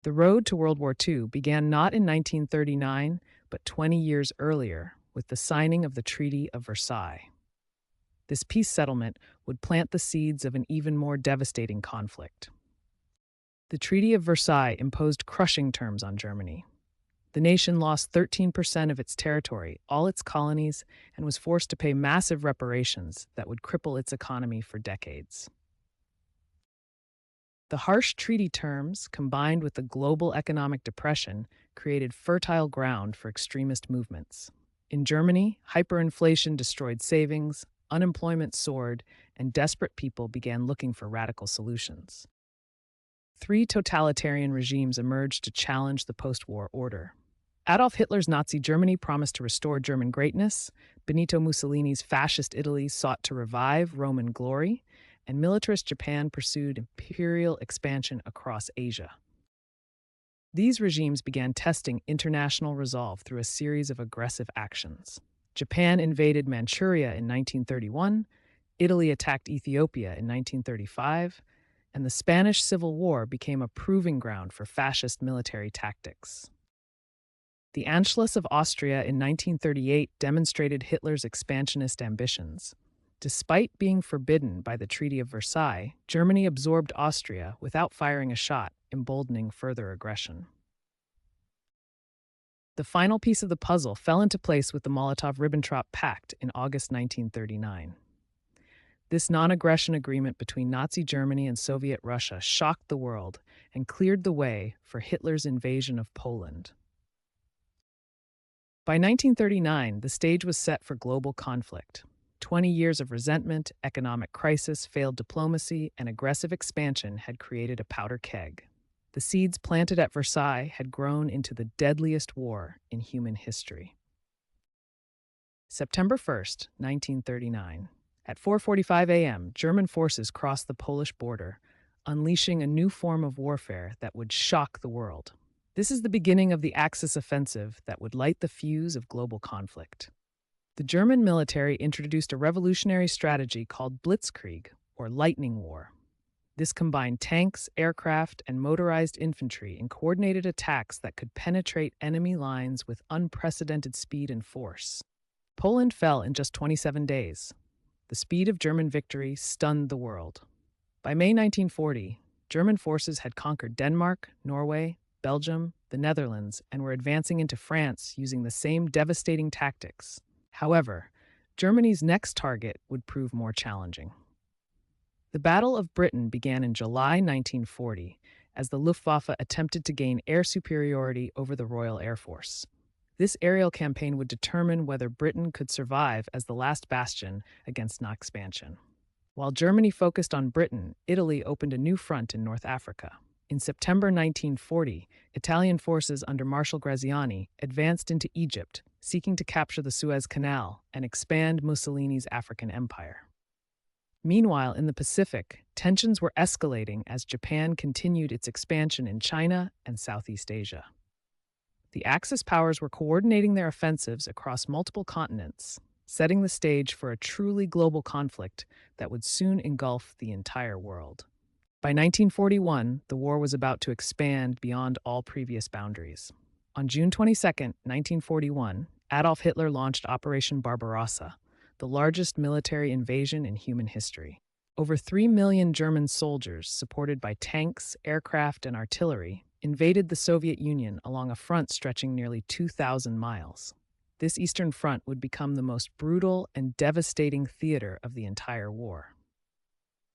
The road to World War II began not in 1939, but 20 years earlier with the signing of the Treaty of Versailles. This peace settlement would plant the seeds of an even more devastating conflict. The Treaty of Versailles imposed crushing terms on Germany. The nation lost 13% of its territory, all its colonies, and was forced to pay massive reparations that would cripple its economy for decades. The harsh treaty terms, combined with the global economic depression, created fertile ground for extremist movements. In Germany, hyperinflation destroyed savings, unemployment soared, and desperate people began looking for radical solutions. Three totalitarian regimes emerged to challenge the post-war order. Adolf Hitler's Nazi Germany promised to restore German greatness, Benito Mussolini's fascist Italy sought to revive Roman glory, and militarist Japan pursued imperial expansion across Asia. These regimes began testing international resolve through a series of aggressive actions. Japan invaded Manchuria in 1931, Italy attacked Ethiopia in 1935, and the Spanish Civil War became a proving ground for fascist military tactics. The Anschluss of Austria in 1938 demonstrated Hitler's expansionist ambitions. Despite being forbidden by the Treaty of Versailles, Germany absorbed Austria without firing a shot, emboldening further aggression. The final piece of the puzzle fell into place with the Molotov-Ribbentrop Pact in August 1939. This non-aggression agreement between Nazi Germany and Soviet Russia shocked the world and cleared the way for Hitler's invasion of Poland. By 1939, the stage was set for global conflict. 20 years of resentment, economic crisis, failed diplomacy, and aggressive expansion had created a powder keg. The seeds planted at Versailles had grown into the deadliest war in human history. September 1st, 1939. At 4:45 a.m., German forces crossed the Polish border, unleashing a new form of warfare that would shock the world. This is the beginning of the Axis offensive that would light the fuse of global conflict. The German military introduced a revolutionary strategy called Blitzkrieg, or lightning war. This combined tanks, aircraft, and motorized infantry in coordinated attacks that could penetrate enemy lines with unprecedented speed and force. Poland fell in just 27 days. The speed of German victory stunned the world. By May 1940, German forces had conquered Denmark, Norway, Belgium, the Netherlands, and were advancing into France using the same devastating tactics. However, Germany's next target would prove more challenging. The Battle of Britain began in July 1940 as the Luftwaffe attempted to gain air superiority over the Royal Air Force. This aerial campaign would determine whether Britain could survive as the last bastion against Nazi expansion. While Germany focused on Britain, Italy opened a new front in North Africa. In September 1940, Italian forces under Marshal Graziani advanced into Egypt, seeking to capture the Suez Canal and expand Mussolini's African empire. Meanwhile, in the Pacific, tensions were escalating as Japan continued its expansion in China and Southeast Asia. The Axis powers were coordinating their offensives across multiple continents, setting the stage for a truly global conflict that would soon engulf the entire world. By 1941, the war was about to expand beyond all previous boundaries. On June 22, 1941, Adolf Hitler launched Operation Barbarossa, the largest military invasion in human history. Over 3 million German soldiers, supported by tanks, aircraft, and artillery, invaded the Soviet Union along a front stretching nearly 2,000 miles. This Eastern Front would become the most brutal and devastating theater of the entire war.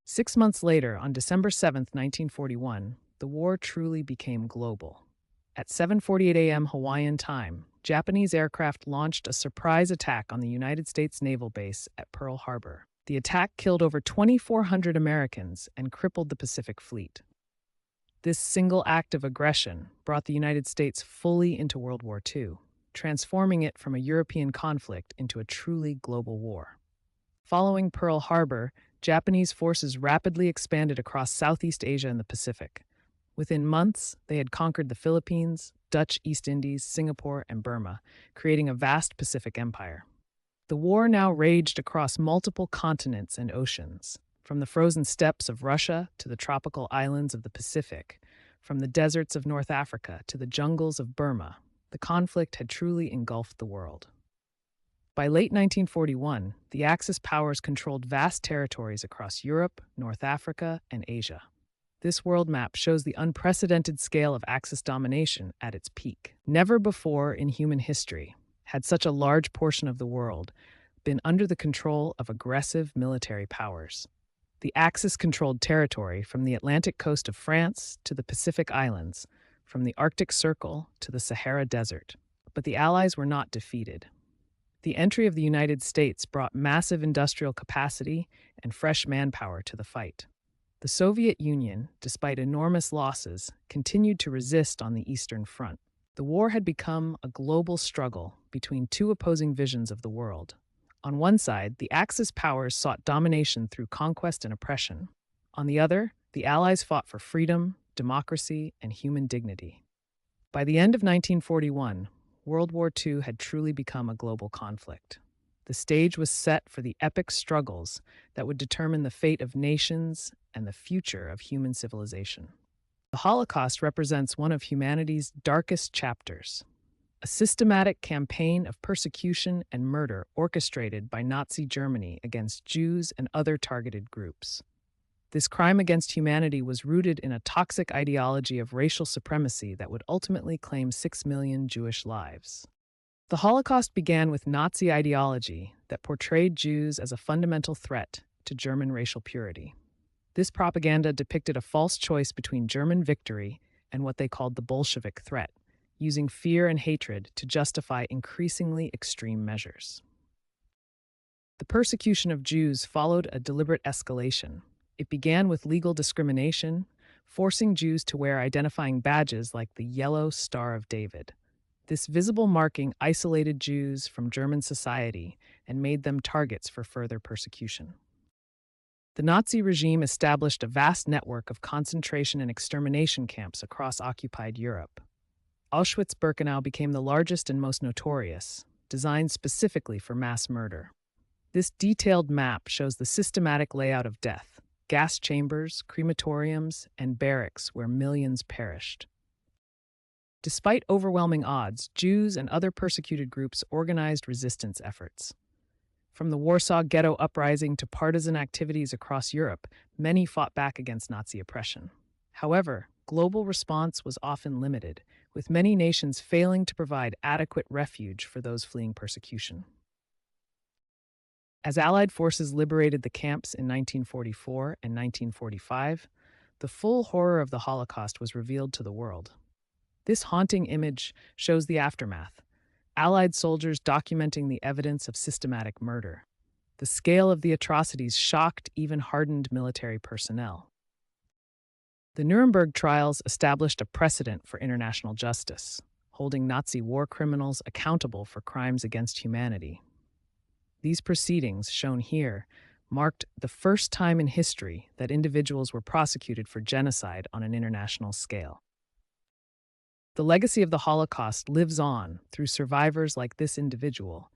6 months later, on December 7, 1941, the war truly became global. At 7:48 a.m. Hawaiian time, Japanese aircraft launched a surprise attack on the United States naval base at Pearl Harbor. The attack killed over 2,400 Americans and crippled the Pacific Fleet. This single act of aggression brought the United States fully into World War II, transforming it from a European conflict into a truly global war. Following Pearl Harbor, Japanese forces rapidly expanded across Southeast Asia and the Pacific. Within months, they had conquered the Philippines, Dutch East Indies, Singapore, and Burma, creating a vast Pacific empire. The war now raged across multiple continents and oceans. From the frozen steppes of Russia to the tropical islands of the Pacific, From the deserts of North Africa to the jungles of Burma, the conflict had truly engulfed the world. By late 1941, the Axis powers controlled vast territories across Europe, North Africa, and Asia. This world map shows the unprecedented scale of Axis domination at its peak. Never before in human history had such a large portion of the world been under the control of aggressive military powers. The Axis-controlled territory from the Atlantic coast of France to the Pacific Islands, from the Arctic Circle to the Sahara Desert. But the Allies were not defeated. The entry of the United States brought massive industrial capacity and fresh manpower to the fight. The Soviet Union, despite enormous losses, continued to resist on the Eastern Front. The war had become a global struggle between two opposing visions of the world. On one side, the Axis powers sought domination through conquest and oppression. On the other, the Allies fought for freedom, democracy, and human dignity. By the end of 1941, World War II had truly become a global conflict. The stage was set for the epic struggles that would determine the fate of nations and the future of human civilization. The Holocaust represents one of humanity's darkest chapters, a systematic campaign of persecution and murder orchestrated by Nazi Germany against Jews and other targeted groups. This crime against humanity was rooted in a toxic ideology of racial supremacy that would ultimately claim 6 million Jewish lives. The Holocaust began with Nazi ideology that portrayed Jews as a fundamental threat to German racial purity. This propaganda depicted a false choice between German victory and what they called the Bolshevik threat, using fear and hatred to justify increasingly extreme measures. The persecution of Jews followed a deliberate escalation. It began with legal discrimination, forcing Jews to wear identifying badges like the Yellow Star of David. This visible marking isolated Jews from German society and made them targets for further persecution. The Nazi regime established a vast network of concentration and extermination camps across occupied Europe. Auschwitz-Birkenau became the largest and most notorious, designed specifically for mass murder. This detailed map shows the systematic layout of death: gas chambers, crematoriums, and barracks where millions perished. Despite overwhelming odds, Jews and other persecuted groups organized resistance efforts. From the Warsaw Ghetto uprising to partisan activities across Europe, many fought back against Nazi oppression. However, global response was often limited, with many nations failing to provide adequate refuge for those fleeing persecution. As Allied forces liberated the camps in 1944 and 1945, the full horror of the Holocaust was revealed to the world. This haunting image shows the aftermath: Allied soldiers documenting the evidence of systematic murder. The scale of the atrocities shocked even hardened military personnel. The Nuremberg trials established a precedent for international justice, holding Nazi war criminals accountable for crimes against humanity. These proceedings, shown here, marked the first time in history that individuals were prosecuted for genocide on an international scale. The legacy of the Holocaust lives on through survivors like this individual,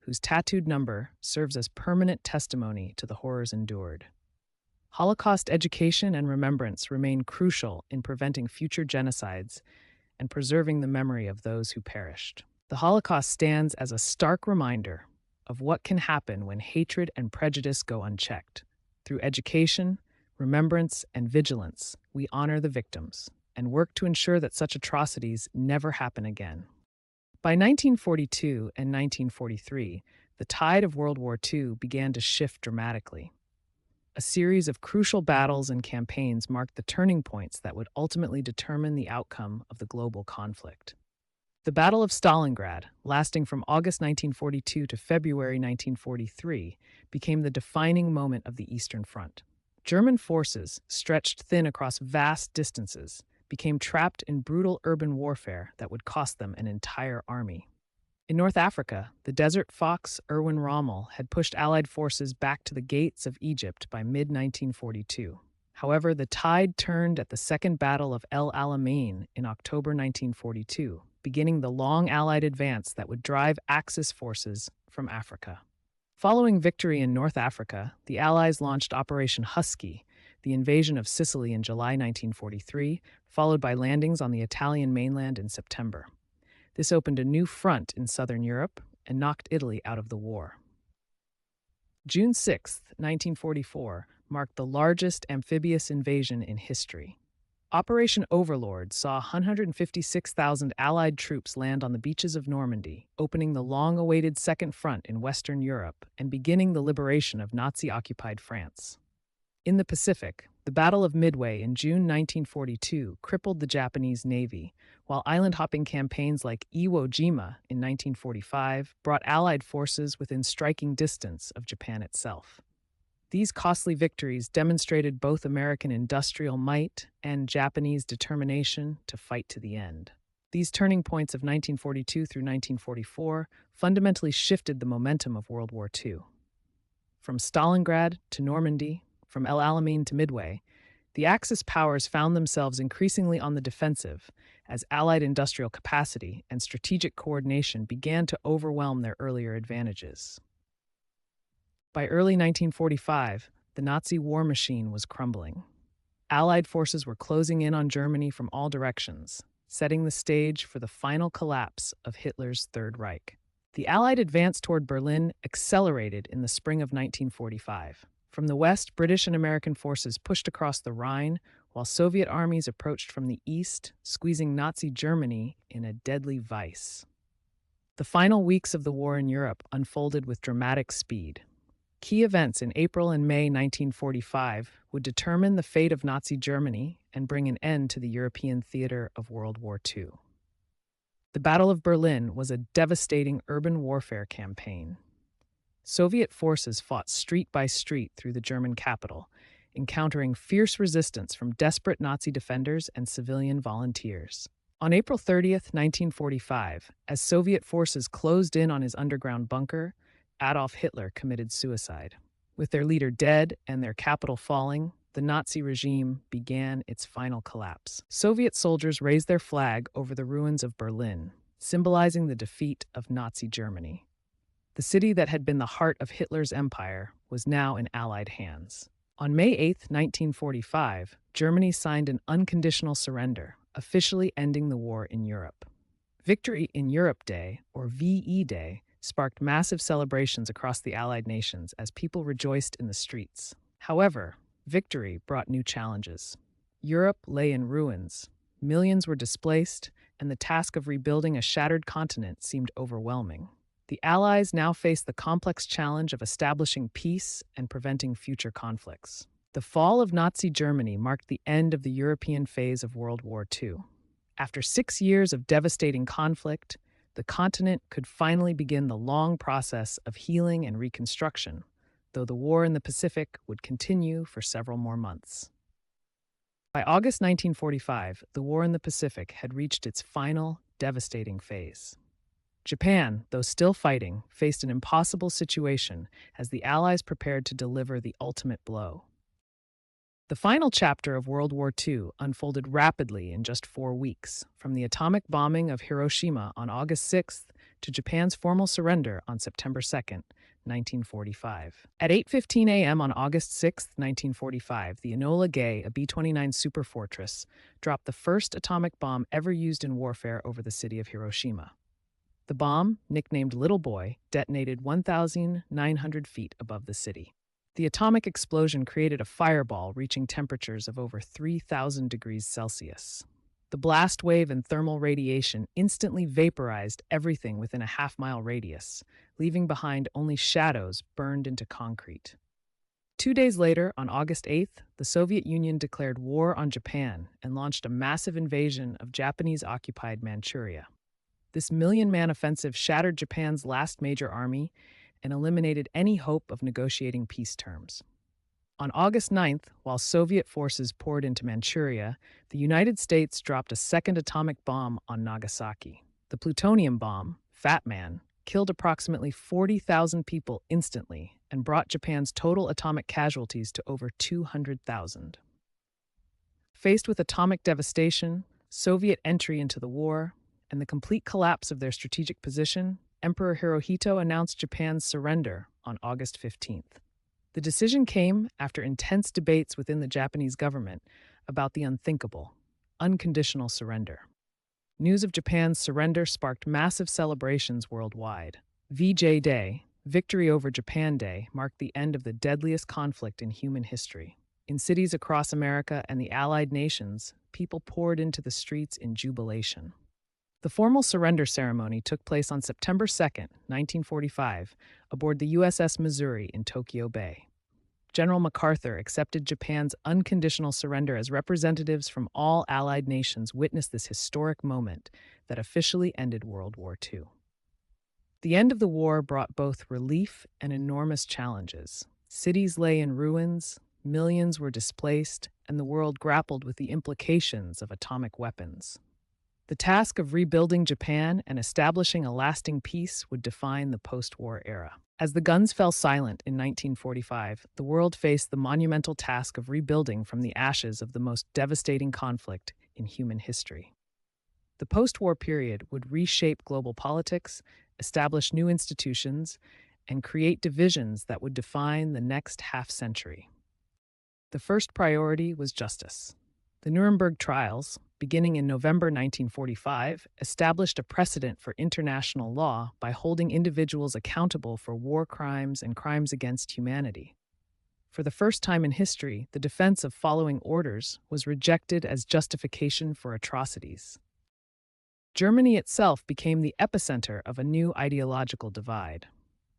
whose tattooed number serves as permanent testimony to the horrors endured. Holocaust education and remembrance remain crucial in preventing future genocides and preserving the memory of those who perished. The Holocaust stands as a stark reminder of what can happen when hatred and prejudice go unchecked. Through education, remembrance, and vigilance, we honor the victims and work to ensure that such atrocities never happen again. By 1942 and 1943, the tide of World War II began to shift dramatically. A series of crucial battles and campaigns marked the turning points that would ultimately determine the outcome of the global conflict. The Battle of Stalingrad, lasting from August 1942 to February 1943, became the defining moment of the Eastern Front. German forces, stretched thin across vast distances, became trapped in brutal urban warfare that would cost them an entire army. In North Africa, the desert fox Erwin Rommel had pushed Allied forces back to the gates of Egypt by mid-1942. However, the tide turned at the Second Battle of El Alamein in October 1942, beginning the long Allied advance that would drive Axis forces from Africa. Following victory in North Africa, the Allies launched Operation Husky, the invasion of Sicily in July 1943, followed by landings on the Italian mainland in September. This opened a new front in southern Europe and knocked Italy out of the war. June 6, 1944, marked the largest amphibious invasion in history. Operation Overlord saw 156,000 Allied troops land on the beaches of Normandy, opening the long-awaited Second Front in Western Europe and beginning the liberation of Nazi-occupied France. In the Pacific, the Battle of Midway in June 1942 crippled the Japanese Navy, while island-hopping campaigns like Iwo Jima in 1945 brought Allied forces within striking distance of Japan itself. These costly victories demonstrated both American industrial might and Japanese determination to fight to the end. These turning points of 1942 through 1944 fundamentally shifted the momentum of World War II. From Stalingrad to Normandy, from El Alamein to Midway, the Axis powers found themselves increasingly on the defensive as Allied industrial capacity and strategic coordination began to overwhelm their earlier advantages. By early 1945, the Nazi war machine was crumbling. Allied forces were closing in on Germany from all directions, setting the stage for the final collapse of Hitler's Third Reich. The Allied advance toward Berlin accelerated in the spring of 1945. From the west, British and American forces pushed across the Rhine, while Soviet armies approached from the east, squeezing Nazi Germany in a deadly vice. The final weeks of the war in Europe unfolded with dramatic speed. Key events in April and May 1945 would determine the fate of Nazi Germany and bring an end to the European theater of World War II. The Battle of Berlin was a devastating urban warfare campaign. Soviet forces fought street by street through the German capital, encountering fierce resistance from desperate Nazi defenders and civilian volunteers. On April 30th, 1945, as Soviet forces closed in on his underground bunker, Adolf Hitler committed suicide. With their leader dead and their capital falling, the Nazi regime began its final collapse. Soviet soldiers raised their flag over the ruins of Berlin, symbolizing the defeat of Nazi Germany. The city that had been the heart of Hitler's empire was now in Allied hands. On May 8, 1945, Germany signed an unconditional surrender, officially ending the war in Europe. Victory in Europe Day, or VE Day, sparked massive celebrations across the Allied nations as people rejoiced in the streets. However, victory brought new challenges. Europe lay in ruins, millions were displaced, and the task of rebuilding a shattered continent seemed overwhelming. The Allies now faced the complex challenge of establishing peace and preventing future conflicts. The fall of Nazi Germany marked the end of the European phase of World War II. After 6 years of devastating conflict, the continent could finally begin the long process of healing and reconstruction, though the war in the Pacific would continue for several more months. By August 1945, the war in the Pacific had reached its final, devastating phase. Japan, though still fighting, faced an impossible situation as the Allies prepared to deliver the ultimate blow. The final chapter of World War II unfolded rapidly in just 4 weeks, from the atomic bombing of Hiroshima on August 6th to Japan's formal surrender on September 2nd, 1945. At 8:15 a.m. on August 6, 1945, the Enola Gay, a B-29 superfortress, dropped the first atomic bomb ever used in warfare over the city of Hiroshima. The bomb, nicknamed Little Boy, detonated 1,900 feet above the city. The atomic explosion created a fireball reaching temperatures of over 3,000 degrees Celsius. The blast wave and thermal radiation instantly vaporized everything within a half-mile radius, leaving behind only shadows burned into concrete. 2 days later, on August 8th, the Soviet Union declared war on Japan and launched a massive invasion of Japanese-occupied Manchuria. This million-man offensive shattered Japan's last major army and eliminated any hope of negotiating peace terms. On August 9th, while Soviet forces poured into Manchuria, the United States dropped a second atomic bomb on Nagasaki. The plutonium bomb, Fat Man, killed approximately 40,000 people instantly and brought Japan's total atomic casualties to over 200,000. Faced with atomic devastation, Soviet entry into the war, and the complete collapse of their strategic position, Emperor Hirohito announced Japan's surrender on August 15th. The decision came after intense debates within the Japanese government about the unthinkable, unconditional surrender. News of Japan's surrender sparked massive celebrations worldwide. VJ Day, Victory over Japan Day, marked the end of the deadliest conflict in human history. In cities across America and the Allied nations, people poured into the streets in jubilation. The formal surrender ceremony took place on September 2nd, 1945, aboard the USS Missouri in Tokyo Bay. General MacArthur accepted Japan's unconditional surrender as representatives from all Allied nations witnessed this historic moment that officially ended World War II. The end of the war brought both relief and enormous challenges. Cities lay in ruins, millions were displaced, and the world grappled with the implications of atomic weapons. The task of rebuilding Japan and establishing a lasting peace would define the post-war era. As the guns fell silent in 1945, the world faced the monumental task of rebuilding from the ashes of the most devastating conflict in human history. The post-war period would reshape global politics, establish new institutions, and create divisions that would define the next half-century. The first priority was justice. The Nuremberg trials, beginning in November 1945, established a precedent for international law by holding individuals accountable for war crimes and crimes against humanity. For the first time in history, the defense of following orders was rejected as justification for atrocities. Germany itself became the epicenter of a new ideological divide.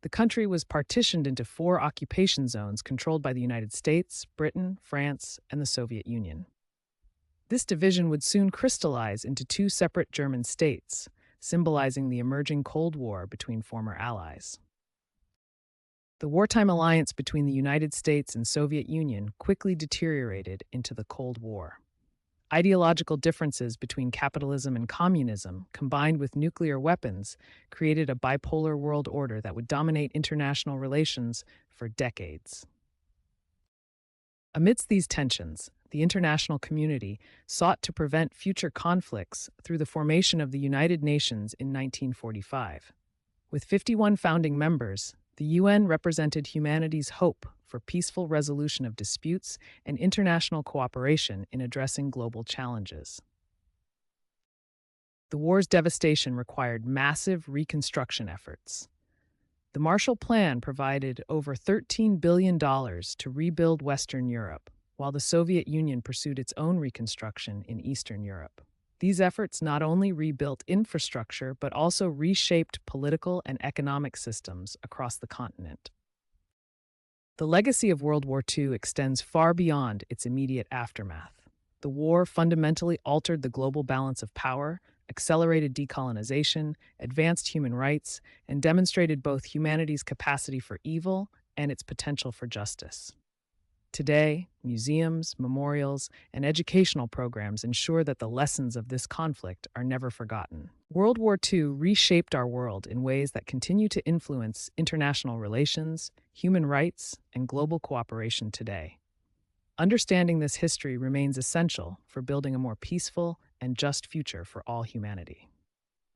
The country was partitioned into 4 occupation zones controlled by the United States, Britain, France, and the Soviet Union. This division would soon crystallize into 2 separate German states, symbolizing the emerging Cold War between former allies. The wartime alliance between the United States and Soviet Union quickly deteriorated into the Cold War. Ideological differences between capitalism and communism, combined with nuclear weapons, created a bipolar world order that would dominate international relations for decades. Amidst these tensions, the international community sought to prevent future conflicts through the formation of the United Nations in 1945. With 51 founding members, the UN represented humanity's hope for peaceful resolution of disputes and international cooperation in addressing global challenges. The war's devastation required massive reconstruction efforts. The Marshall Plan provided over $13 billion to rebuild Western Europe, while the Soviet Union pursued its own reconstruction in Eastern Europe. These efforts not only rebuilt infrastructure but also reshaped political and economic systems across the continent. The legacy of World War II extends far beyond its immediate aftermath. The war fundamentally altered the global balance of power, accelerated decolonization, advanced human rights, and demonstrated both humanity's capacity for evil and its potential for justice. Today, museums, memorials, and educational programs ensure that the lessons of this conflict are never forgotten. World War II reshaped our world in ways that continue to influence international relations, human rights, and global cooperation today. Understanding this history remains essential for building a more peaceful and just future for all humanity.